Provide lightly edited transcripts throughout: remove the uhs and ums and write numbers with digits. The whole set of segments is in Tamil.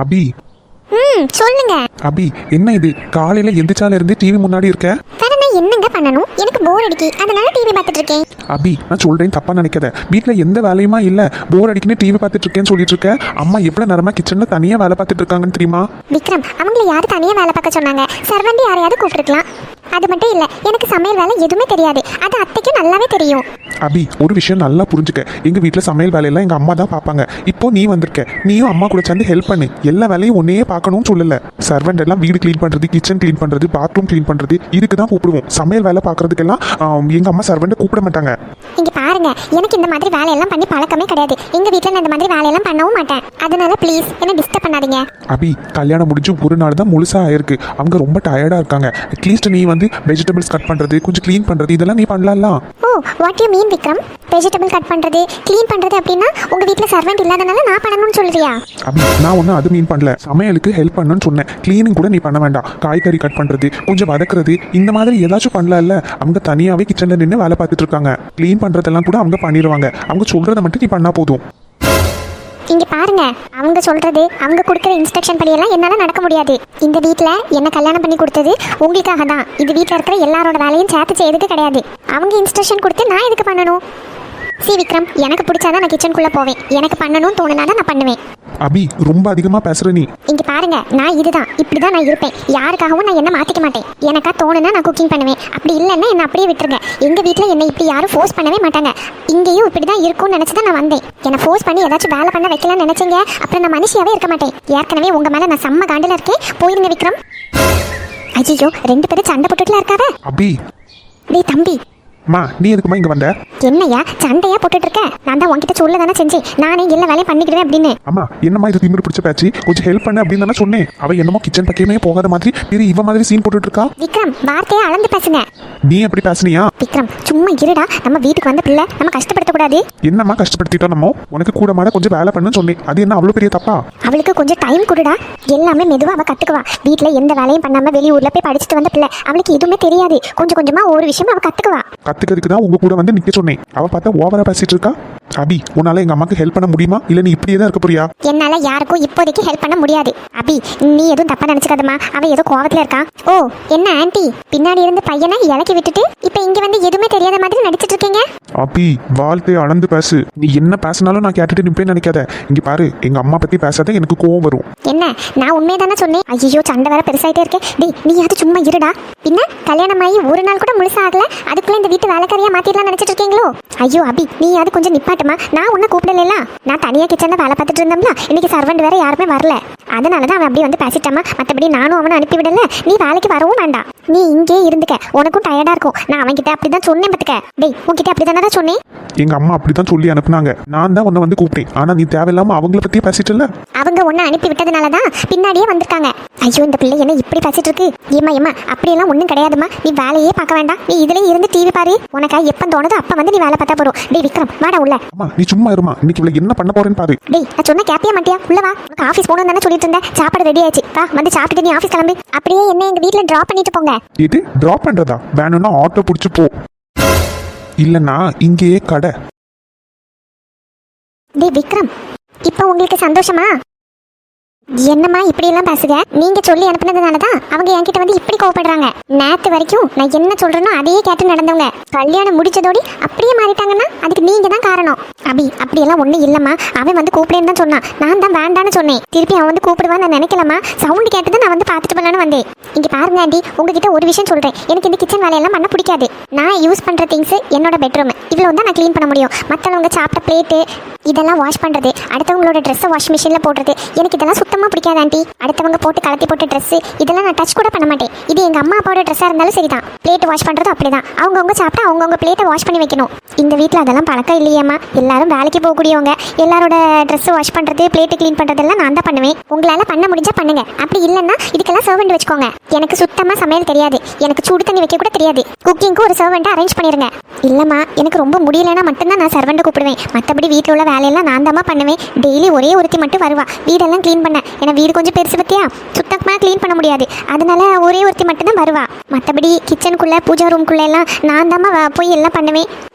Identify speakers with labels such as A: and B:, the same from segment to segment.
A: அபி.
B: சொல்லுங்க.
A: அபி, என்ன இது காலையில எந்திரிச்சால இருந்து டிவி முன்னாடி இருக்க?
B: வேற நான் என்னங்க பண்ணணும்? எனக்கு போர் அடிக்கி, அதனால டிவி பார்த்துட்டு இருக்கேன்.
A: அபி, நான் சொல்றேன் தப்பா நினைக்காத. வீட்ல எந்த வேலையுமா இல்ல, போர் அடிக்குன்னு டிவி பார்த்துட்டு இருக்கேன்னு சொல்லிட்டு இருக்க. அம்மா எவ்வளவு நேரமா கிச்சன்ல தனியா வேலை பார்த்துட்டு இருக்காங்கன்னு தெரியுமா?
B: விக்ரம், அவங்கள யாரு தனியா வேலை பார்க்க சொன்னாங்க? சர்வெண்ட் யாரையாவது கூப்பிட்டுருக்கலாம். அது மட்டும் இல்ல, எனக்கு சமையல் வேலை எதுவுமே தெரியாது. அது அத்தைக்கும் நல்லாவே தெரியும்.
A: அபி, ஒரு விஷயம் நல்லா புரிஞ்சுக்க. எங்க வீட்டுல சமையல் வேலையெல்லாம் எங்க அம்மா தான் பார்ப்பாங்க. இப்போ நீ வந்திருக்க, நீயும் அம்மா கூட சேர்ந்து ஹெல்ப் பண்ணு. எல்லா வேலையும் ஒன்னையே பார்க்கணும்னு சொல்லல. சர்வெண்ட் எல்லாம் வீடு கிளீன் பண்றது, கிச்சன் கிளீன் பண்றது, பாத்ரூம் கிளீன் பண்றது, இதுக்கு தான் கூப்பிடுவோம். சமையல் வேலை பார்க்கறதுக்கெல்லாம் எங்க அம்மா சர்வெண்ட் கூப்பிட மாட்டாங்க.
B: இங்க பாருங்க, எனக்கு இந்த மாதிரி வேலையெல்லாம் பண்ணி பழக்கமே கிடையாது. எங்க வீட்டுல நான் இந்த மாதிரி வேலையெல்லாம் பண்ணவும் மாட்டேன். அதனால ப்ளீஸ் என்ன டிஸ்டர்ப் பண்ணாதீங்க.
A: அபி, கல்யாணம் முடிஞ்சு ஒரு நாள் தான் முழுசா ஆயிருக்கு. அவங்க ரொம்ப டயர்டா இருக்காங்க. அட்லீஸ்ட் நீ வந்து வெஜிடபிள்ஸ் கட் பண்றது, கொஞ்சம் க்ளீன் பண்றது, இதெல்லாம் நீ பண்ணலாம்.
B: ஓ, what you mean Vikram? Vegetable cut பண்றது, க்ளீன் பண்றது அப்படின்னா உங்க வீட்ல சர்வெண்ட் இல்லாதனால நான் பண்ணணும்னு சொல்றியா?
A: அபி, நான் ஒன்றும் அது மீன் பண்ணல. சமையலுக்கு ஹெல்ப் பண்ணணும்னு சொன்னேன். க்ளீனிங் கூட நீ பண்ண வேண்டாம். காய்கறி கட் பண்றது, கொஞ்சம் வதக்குறது, இந்த மாதிரி ஏதாச்சும் பண்ணல. அவங்க தனியாவே கிச்சன்ல நின்று வேலை பார்த்துட்டு இருக்காங்க. க்ளீன் பண்றதெல்லாம் கூட அவங்க பண்ணிடுவாங்க. அவங்க சொல்றதை மட்டும் நீ பண்ணா போதும்.
B: இங்க பாருங்க, அவங்க சொல்றது, அவங்க கொடுக்குற இன்ஸ்ட்ரக்ஷன் படியெல்லாம் என்னால நடக்க முடியாது. இந்த வீட்ல என்ன கல்யாணம் பண்ணி கொடுத்தது உங்களுக்காக தான். இந்த வீட்ல இருக்கிற எல்லாரோட வேலையும் சேர்த்து செய்யறதுக்கு கிடையாது. அவங்க இன்ஸ்ட்ரக்ஷன் கொடுத்து நான் எதுக்கு பண்ணணும்? விக்ரம், எனக்கு பிடிச்சாதான் நான் கிச்சனுக்குள்ள போவேன். எனக்கு பண்ணணும்னு தோணுனாதான் நான் பண்ணுவேன்.
A: அபி, ரொம்ப அதிகமா பேசுற நீ.
B: இங்க பாருங்க, நான் இப்படிதான் நான் இருப்பேன். யாருக்காகவும் நான் என்ன மாத்திக்க மாட்டேன். எனக்கா தோணுனா நான் குக்கிங் பண்ணுவேன். அப்படி இல்லைன்னா என்ன அப்படியே விட்டுருங்க. எங்க வீட்டுல என்ன இப்படி யாரும் ஃபோர்ஸ் பண்ணவே மாட்டாங்க. இங்கேயும் இப்படிதான் இருக்கும்னு நினைச்சுதான் நான் வந்தேன். என்னை ஃபோர்ஸ் பண்ணி ஏதாச்சும் வேலை பண்ண வைக்கலாம்னு நினைச்சீங்க, அப்புறம் நான் மனுஷியாவே இருக்க மாட்டேன். ஏற்கனவே உங்க மேல நான் செம்ம காண்டில இருக்கேன். போயிருங்க விக்ரம். ஐயோ, 2 பேரும் சண்டை போட்டுட்டுல இருக்காத.
A: அபி,
B: டேய் தம்பி.
A: மா, நீ எதுக்குமா இங்க வந்த?
B: என்னையா சண்டையா போட்டுட்டு இருக்க? நான் தான் உன்கிட்ட சொல்ல தானே செஞ்சேன், நானே எல்லா வேலையும் பண்ணிக்கிடுவேன் அப்படின்னு.
A: அம்மா, என்னம்மா இது திமிரு பிடிச்ச பேச்சு? கொஞ்சம் ஹெல்ப் பண்ணு அப்படின்னு தானே சொன்னேன். அவ என்னமோ கிச்சன் பக்கமே போகாத மாதிரி பெரிய இவ மாதிரி சீன் போட்டுட்டு இருக்கா.
B: விக்ரம், வார்த்தையை அளந்து பேசுங்க.
A: நீ எப்படி பேசுனியா?
B: விக்ரம், சும்மா இருடா. நம்ம வீட்டுக்கு வந்த பிள்ளை நம்ம கஷ்டப்படுத்த கூடாது.
A: என்னம்மா கஷ்டப்படுத்திட்டோம்? நம்ம உனக்கு கூட மாட கொஞ்சம் வேலை பண்ணுன்னு சொன்னேன். அது என்ன அவ்வளவு பெரிய தப்பா?
B: அவளுக்கு கொஞ்சம் டைம் கொடுடா. எல்லாமே மெதுவா அவ கத்துக்குவா. வீட்டுல எந்த வேலையும் பண்ணாம வெளியூர்ல போய் படிச்சுட்டு வந்த பிள்ளை. அவளுக்கு எதுவுமே தெரியாது. கொஞ்சம் கொஞ்சமா ஒரு விஷயம் அவ கத்துக்குவா.
A: கத்துக்கிறதுக்கு தான் உங்க கூட வந்து நிக்க சொன்னேன். அவ பார்த்தா ஓவரா பேசிட்டு இருக்கா. அபி, உன்னால எங்க அம்மாக்கு ஹெல்ப் பண்ண முடியுமா? இல்ல நீ இப்படியே தான் இருக்க போறியா?
B: என்னால யாருக்கும் இப்போதைக்கு ஹெல்ப் பண்ண முடியாது. அபி, நீ எதுவும் தப்பா நினைச்சுக்காதமா. அவ ஏதோ கோவத்துல இருக்கா. ஓ, என்ன ஆன்ட்டி, பின்னாடி இருந்து பையனை இலக்கி விட்டுட்டு இப்ப இங்க வந்து எதுவுமே தெரியாத மாதிரி நடிச்சிட்டு இருக்கீங்க.
A: அபி, வாழ்க்கையை அளந்து பேசு. நீ என்ன பேசினாலும் நான் கேட்டுட்டு நிப்பேன்னு நினைக்காத. இங்க பாரு, எங்க அம்மா பத்தி பேசாத, எனக்கு கோவம் வரும்.
B: என்ன, நான் உண்மையை தானே சொன்னேன். ஐயோ, சண்டை வேற பெருசாயிட்டே இருக்கு. டேய், நீ அது சும்மா இருடா. பின்ன கல்யாணம் ஆகி ஒரு நாள் கூட முழுசா ஆகல, அதுக்குள்ள இந்த வீட்டு வேலைக்காரியா மாத்திடலாம் நினைச்சிட்டு இருக்கீங்களோ? ஐயோ அபி, நீ அது கொஞ்சம் நிப்பாட்டுமா. நான் உன்னை கூப்பிடல. நான் தனியா கிச்சன்ல வேலை பார்த்துட்டு இருந்தோம்ல. இன்னைக்கு சர்வெண்ட் வேற யாருமே வரல. அதனாலதான் அவன் அப்படி வந்து பேசிட்டாமா. மற்றபடி நானும் அவனை அனுப்பி விடல. நீ வேலைக்கு வரவும் வேண்டாம். நீ இங்கே இருந்துக்க. உனக்கும் டயர்டா இருக்கும். நான் அவன்கிட்ட அப்படிதான் சொன்னேன் பத்துக்க. டேய், உன்கிட்ட அப்படிதானே சொன்னேன்.
A: எங்க அம்மா அப்படிதான் சொல்லி அனுப்புனாங்க. நான் தான் உன்னை வந்து கூப்பிட்டேன். ஆனா நீ தேவையில்லாம அவங்கள பத்தி பேசிட்டல.
B: அவங்க உன்னை அனுப்பி விட்டதுனாலதான் பின்னாடியே வந்திருக்காங்க. ஐயோ, இந்த பிள்ளை என்ன இப்படி பேசிட்டு இருக்கு? ஏமா அப்படியெல்லாம் ஒன்றும் கிடையாதுமா. நீ வேலையே பார்க்க வேண்டாம். நீ இதுலயே இருந்து டிவி பாரு. உனக்கா எப்ப தோணுதோ அப்ப வந்து நீ வேலை பார்த்தா போறோம். டேய் விக்ரம், வாடா உள்ள.
A: அம்மா, நீ சும்மா இருமா. இன்னைக்கு இவள என்ன பண்ண போறேன்னு பாரு.
B: டேய், நான் சொன்ன கேப்பியா மாட்டியா? உள்ள வா. உனக்கு ஆஃபீஸ் போகணும் தானே சொல்லிட்டு இருந்தேன். சாப்பாடு ரெடி ஆயிடுச்சு. வா, வந்து சாப்பிட்டு நீ ஆஃபீஸ் கிளம்பு. அப்படியே என்ன எங்க வீட்டுல டிராப் பண்ணிட்டு போங்க.
A: இது டிராப் பண்றதா? வேணும்னா ஆட்டோ பிடிச்சு போ, இல்லன்னா இங்கேயே கடை.
B: டேய் விக்ரம், இப்ப உங்களுக்கு சந்தோஷமா? என்னம்மா இப்படி எல்லாம் பேசுக? நீங்க சொல்லி அனுப்புனதுனாலதான் அவங்க என்கிட்ட வந்து இப்படி கோவப்படுறாங்க. நேத்து வரைக்கும் நான் என்ன சொல்றேனோ அதையே கேட்டு நடந்தவங்க கல்யாணம் முடிச்சதோடி அப்படியே மாறிட்டாங்கன்னா அதுக்கு நீங்க தான் காரணம். அபி, அப்படியெல்லாம் ஒண்ணு இல்லம்மா. அவன் வந்து கூப்பிடுன்னு தான் சொன்னான். நான் தான் வேண்டான்னு சொன்னேன். திருப்பி அவன் வந்து கூப்பிடுவான்னு நான் நினைக்கலாமா. சவுண்ட் கேட்டது நான் வந்து பார்த்துட்டு பண்ணலான்னு வந்தேன். இங்க பாருங்க ஆண்டி, உங்ககிட்ட ஒரு விஷயம் சொல்றேன். எனக்கு இந்த கிச்சன் வேலையெல்லாம் பண்ண பிடிக்காது. நான் யூஸ் பண்ற திங்ஸ் என்னோட பெட்ரூம் இவ்வளவு தான் நான் க்ளீன் பண்ண முடியும். மற்றவங்க சாப்பிட்ட பிளேட்டு இதெல்லாம் வாஷ் பண்றது, அடுத்தவங்களோட ட்ரெஸ்ஸை வாஷ் மிஷின்ல போடுறது, எனக்கு இதெல்லாம் சுத்தமா பிடிக்காது ஆண்டி. அடுத்தவங்க போட்டு கலத்தி போட்ட ட்ரெஸ் இதெல்லாம் நான் டச் கூட பண்ண மாட்டேன். இது எங்க அம்மா அப்பாவோட ட்ரெஸ்ஸா இருந்தாலும் சரிதான். பிளேட் வாஷ் பண்றதும் அப்படிதான். அவங்கவுங்க சாப்பிட்டா அவங்கவுங்க பிளேட்டை வாஷ் பண்ணி வைக்கணும். இந்த வீட்டில் அதெல்லாம் பழக்கம் இல்லையம்மா. எல்லாரும் வேலைக்கு போகக்கூடியவங்க. எல்லாரோட ட்ரெஸ் வாஷ் பண்றது, பிளேட்டு க்ளீன் பண்றதெல்லாம் நான் தான் பண்ணுவேன். உங்களால பண்ண முடிஞ்சா பண்ணுங்க. அப்படி இல்லைன்னா இதுக்கெல்லாம் சர்வெண்ட் வச்சுக்கோங்க. எனக்கு சுத்தமா சமையல் தெரியாது. எனக்கு சூடு தண்ணி வைக்க கூட தெரியாது. குக்கிங்க்கு ஒரு சர்வெண்ட்டை அரேஞ்ச் பண்ணிருங்க. இல்லம்மா, எனக்கு ரொம்ப முடியலைன்னா மட்டும்தான் நான் சர்வெண்ட்டை கூப்பிடுவேன். மற்றபடி வீட்டில் உள்ள வேலையெல்லாம் நான் தான் பண்ணுவேன். டெய்லி ஒரே ஒருத்தி மட்டும் வருவா வீடெல்லாம் க்ளீன் பண்ண. ஏன்னா வீடு கொஞ்சம் பெருசு பத்தியா, சுத்தமாக க்ளீன் பண்ண முடியாது. அதனால ஒரே ஒருத்தி மட்டும் தான் வருவா. மற்றபடி கிச்சனுக்குள்ள பூஜா ரூம்குள்ள எல்லாம் நான் தான் போய் எல்லாம் பண்ணுவேன்.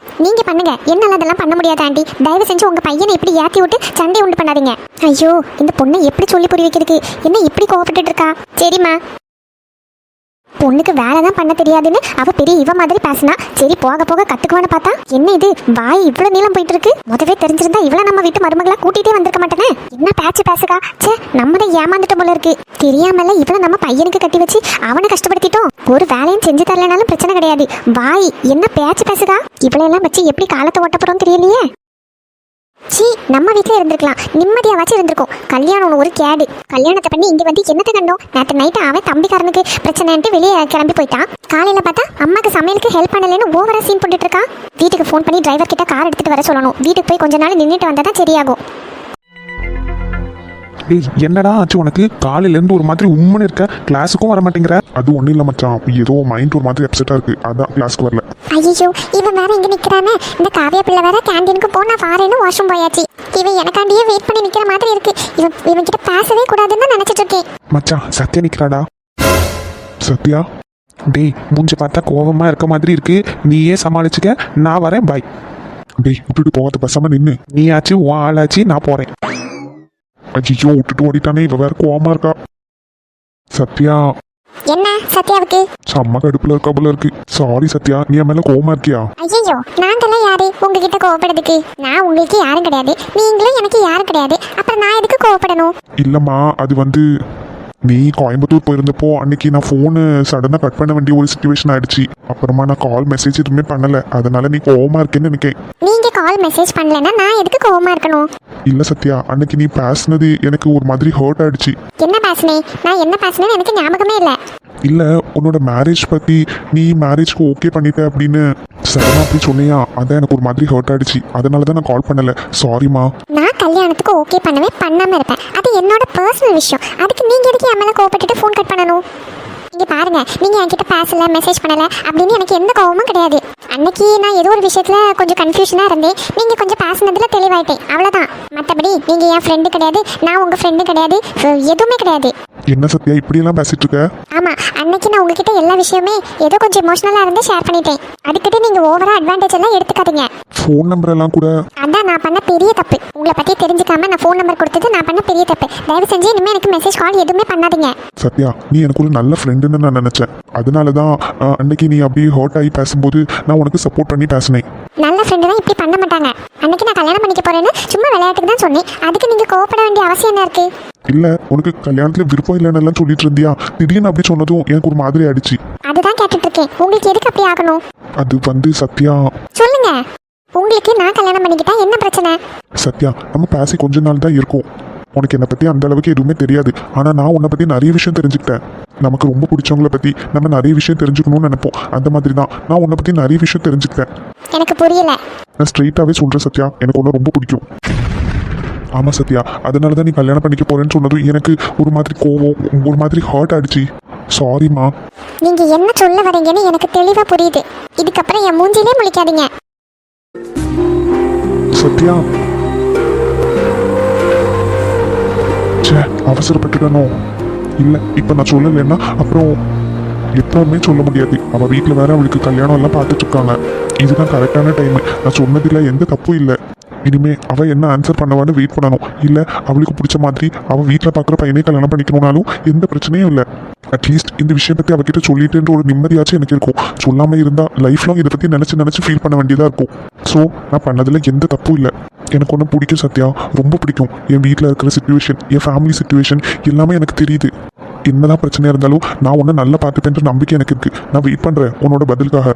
B: நீங்க பண்ணுங்க, என்னால அதெல்லாம் பண்ண முடியாது ஆண்டி. தயவு செஞ்சு உங்க பையனை இப்படி ஏத்தி விட்டு சண்டை உண்டு பண்ணாதீங்க. ஐயோ, இந்த பொண்ணை எப்படி சொல்லி புரிய வைக்கிறதுக்கு? என்ன இப்படி கோவப்பட்டு இருக்கா? சரிம்மா, பொண்ணுக்கு வேலை தான் பண்ண தெரியாதுன்னு அவ பெரிய இவ மாதிரி பேசினா, சரி போக போக கத்துக்குவான்னு பார்த்தா என்ன இது வாய் இவ்வளவு நீளம் போயிட்டு இருக்கு. முதவே தெரிஞ்சிருந்தா இவ்வளவு நம்ம வீட்டு மருமகளா கூட்டிட்டே வந்திருக்க மாட்டேனே. என்ன பேச்சு பேசுகா, சே நம்ம தான் ஏமாந்துட்டோம் போல இருக்கு. தெரியாமல இவ்வளவு நம்ம பையனுக்கு கட்டி வச்சு அவனை கஷ்டப்படுத்திட்டோம். ஒரு வேலையும் செஞ்சு தரலனாலும் பிரச்சனை கிடையாது, வாய் என்ன பேச்சு பேசுகா. இவ்வளவு வச்சு எப்படி காலத்தை ஓட்ட போறோம் தெரியலையே. சீ, நம்ம வீட்டில் இருந்திருக்கலாம், நிம்மதியாவாச்சும் இருந்திருக்கும். கல்யாணம் ஒரு கேடு. கல்யாணத்தை பண்ணி இங்கே வந்து என்னத்தை கண்டோம்? நேற்று நைட்டு அவன் தம்பிக்காரனுக்கு பிரச்சனைன்ட்டு வெளியே கிளம்பி போயிட்டான். காலையில் பார்த்தா அம்மாக்கு சமையலுக்கு ஹெல்ப் பண்ணலன்னு ஓவரா சீன் போட்டுட்டு இருக்கா. வீட்டுக்கு ஃபோன் பண்ணி டிரைவர் கிட்ட கார் எடுத்துட்டு வர சொல்லணும். வீட்டுக்கு போய் கொஞ்ச நாள் நின்றுட்டு வந்தால் தான் சரியாகும்.
A: டேய், என்னடா ஆச்சு உனக்கு? காலையிலேருந்து ஒரு மாதிரி உம்முன்னு இருக்க, கிளாஸுக்கும் வர மாட்டேங்கிற. அது ஒன்றும் இல்லை மச்சான், ஏதோ மைண்ட் ஒரு மாதிரி அப்செட்டாக இருக்கு, அதான் கிளாஸ்க்கு வரல.
B: ஐயோ, இவன் வேற இங்க நிக்கிறானே. இந்த காவியா பிள்ளை வேற கேண்டீனுக்கு போனா வாரேன்னு வாஷ்ரூம் போயாச்சு. இவன் எனக்காண்டியே வெயிட் பண்ணி நிக்கிற மாதிரி இருக்கு. இவன் கிட்ட பேசவே கூடாதுன்னு நினைச்சிட்டு இருக்கேன்.
A: மச்சான், சத்யா நிற்கிறாடா. சத்யா, டேய் மூஞ்ச பார்த்தா கோவமா இருக்க மாதிரி இருக்கு, நீயே சமாளிச்சுக்க, நான் வரேன், பாய். டேய் விட்டுட்டு போகாத, பேசாம நின்று. நீயாச்சு உன் ஆளாச்சு, நான் போறேன். அஜிச்சோ, விட்டுட்டு ஓடிட்டானே, இவ வேற கோவமா இருக்கா. சத்யா,
B: என்ன சத்யாவுக்கு?
A: செம்ம கடுப்புல இருக்கா போல இருக்கு. சாரி சத்யா, நீ என் மேல கோவமா இருக்கியா?
B: ஐயோ, நாங்கெல்லாம் யாரு உங்ககிட்ட கோவப்படுறதுக்கு? நான் உங்களுக்கு யாரும் கிடையாது, நீங்களும் எனக்கு யாரும் கிடையாது. அப்புறம் நான் எதுக்கு கோவப்படணும்?
A: இல்லம்மா, அது வந்து நீ கோயம்புத்தூர் போயிருந்தப்போ அன்னைக்கு நான் ஃபோனு சடனாக கட் பண்ண வேண்டிய ஒரு சுச்சுவேஷன் ஆயிடுச்சு. அப்புறமா நான் கால் மெசேஜ் எதுவுமே பண்ணல, அதனால நீ கோவமா இருக்கேன்னு நினைக்கேன்.
B: நீங்க கால் மெசேஜ் பண்ணலன்னா நான் எதுக்கு கோவமா இருக்கணும்?
A: இல்ல சத்யா, அன்னைக்கு நீ பேசுனது எனக்கு ஒரு மாதிரி ஹர்ட் ஆயிடுச்சு.
B: என்ன பேசுனேன்? நான் என்ன பேசுனேன்னு எனக்கு ஞாபகமே இல்லை.
A: இல்ல, உன்னோட மேரேஜ் பத்தி, நீ மேரேஜ்க்கு ஓகே பண்ணிட்ட அப்படின்னு சடனா அப்படி சொன்னியா, அதான் எனக்கு ஒரு மாதிரி ஹர்ட் ஆயிடுச்சு. அதனால தான் நான் கால் பண்ணல, சாரிமா.
B: நான் கல்யாணத்துக்கு ஓகே பண்ணவே பண்ணாம இருப்பேன், அது என்னோட பர்சனல் விஷயம். அதுக்கு நீங்க எதுக்கு என் மேல கோவப்பட்டுட்டு ஃபோன் கட் பண்ணணும்? இங்க பாருங்க, நீங்க என்கிட்ட பேசல மெசேஜ் பண்ணல அப்படின்னு எனக்கு எந்த கோவமும் கிடையாது. அன்னைக்கு நான் ஏதோ ஒரு விஷயத்துல கொஞ்சம் கன்ஃபியூஷனா இருந்தேன், நீங்க கொஞ்சம் பேசினதுல தெளிவாயிட்டேன், அவ்வளவுதான். மற்றபடி நீங்க என் ஃப்ரெண்டு கிடையாது, நான் உங்க ஃப்ரெண்டு கிடையாது, எதுவுமே கிடையாது.
A: என்ன சத்யா இப்படி எல்லாம் பேசிட்டு இருக்க?
B: ஆமா, அன்னைக்கு நான் உங்ககிட்ட எல்லா விஷயமே ஏதோ கொஞ்சம் எமோஷனலா இருந்து ஷேர் பண்ணிட்டேன். அதுக்கிட்ட நீங்க ஓவரா அட்வான்டேஜ் எல்லாம் எடுத்துக்காதீங்க.
A: ஃபோன் நம்பர் எல்லாம் கூட
B: அதான் நான் பண்ண பெரிய தப்பு. உங்களை பத்தி தெரிஞ்சுக்காம நான் ஃபோன் நம்பர் கொடுத்தது நான் பண்ண பெரிய தப்பு. தயவு செஞ்சு இனிமே எனக்கு மெசேஜ் கால் எதுவுமே பண்ணாதீங்க.
A: சத்யா, நீ எனக்கு ஒரு நல்ல ஃப்ரெண்டுன்னு நான் நினைச்சேன். அதனால தான் அன்னைக்கு நீ அப்படியே ஹர்ட் ஆகி பேசும்போது நான் உனக்கு சப்போர்ட் பண்ணி பேசினேன்.
B: நல்ல ஃப்ரெண்டு தான் இப்படி பண்ண மாட்டாங்க. அன்னைக்கு நான் கல்யாணம் பண்ணிக்க போறேன்னு சும்மா விளையாட்டுக்கு தான் சொன்னேன். அதுக்கு நீங்க கோவப்பட வேண்டிய அவசியம் என்ன இருக்கு?
A: இல்ல, உனக்கு கல்யாணத்துல விருப்பம் இல்லைன்னு எல்லாம் சொல்லிட்டு இருந்தியா, திடீர்னு அப்படி சொன்னதும் எனக்கு ஒரு மாதிரி ஆயிடுச்சு.
B: அதுதான் கேட்டுட்டு இருக்கேன், உங்களுக்கு எதுக்கு அப்படி ஆகணும்?
A: அது வந்து சத்யா,
B: சொல்லுங்க, உங்களுக்கு நான் கல்யாணம் பண்ணிக்கிட்டா என்ன பிரச்சனை?
A: சத்யா, நம்ம பேசி கொஞ்ச நாள் தான் இருக்கும். உனக்கு என்னை பத்தி அந்த அளவுக்கு எதுவுமே தெரியாது, ஆனா நான் உன்னை பத்தி நிறைய விஷயம் தெரிஞ்சுக்கிட்டேன். நமக்கு ரொம்ப பிடிச்சவங்கள பத்தி நம்ம நிறைய விஷயம் தெரிஞ்சுக்கணும்னு நினைப்போம். அந்த மாதிரி தான் நான் உன்னை பத்தி நிறைய விஷயம் தெரிஞ்சுக்கிட்டேன்.
B: எனக்கு புரியல.
A: நான் ஸ்ட்ரெயிட்டாவே சொல்றேன் சத்யா, எனக்கு உன்னை ரொம்ப பிடிக்கும். ஆமா சத்யா, அதனால தான் நீ கல்யாணம் பண்ணிக்க போறேன்னு சொன்னதும் எனக்கு ஒரு மாதிரி கோவம், ஒரு மாதிரி ஹர்ட் ஆயிடுச்சு. சாரிம்மா.
B: நீங்க என்ன சொல்ல வரீங்கன்னு எனக்கு தெளிவா புரியுது. இதுக்கப்புறம் என் மூஞ்சிலே முழிக்காதீங்க.
A: சத்யா, சே, அவசரப்பட்டுடனோ? இல்லை, இப்போ நான் சொல்லலைன்னா அப்புறம் எப்பவுமே சொல்ல முடியாது. அவள் வீட்டில் வேற அவளுக்கு கல்யாணம் எல்லாம் பார்த்துட்டு இருக்காங்க. இதுதான் கரெக்டான டைம். நான் சொன்னதில் எந்த தப்பும் இல்லை. இனிமே அவள் என்ன ஆன்சர் பண்ணுவான்னு வெயிட் பண்ணணும். இல்லை அவளுக்கு பிடிச்ச மாதிரி அவள் வீட்டில் பார்க்குற பையனே கல்யாணம் பண்ணிக்கணும்னாலும் எந்த பிரச்சனையும் இல்லை. அட்லீஸ்ட் இந்த விஷயம் பற்றி அவகிட்ட சொல்லிட்டுன்ற ஒரு நிம்மதியாச்சும் எனக்கு இருக்கும். சொல்லாமல் இருந்தால் லைஃப் லாங் இதை பற்றி நினச்சி ஃபீல் பண்ண வேண்டியதாக இருக்கும். ஸோ நான் பண்ணதில் எந்த தப்பும் இல்லை. எனக்கு ஒன்றும் பிடிக்கும் சத்யா, ரொம்ப பிடிக்கும். என் வீட்டில் இருக்கிற சிச்சுவேஷன், என் ஃபேமிலி சிச்சுவேஷன் எல்லாமே எனக்கு தெரியுது. என்னதான் பிரச்சனையாக இருந்தாலும் நான் ஒன்று நல்லா பார்த்துப்பேன்ற நம்பிக்கை எனக்கு இருக்குது. நான் வெயிட் பண்ணுறேன் உன்னோட பதிலுக்காக.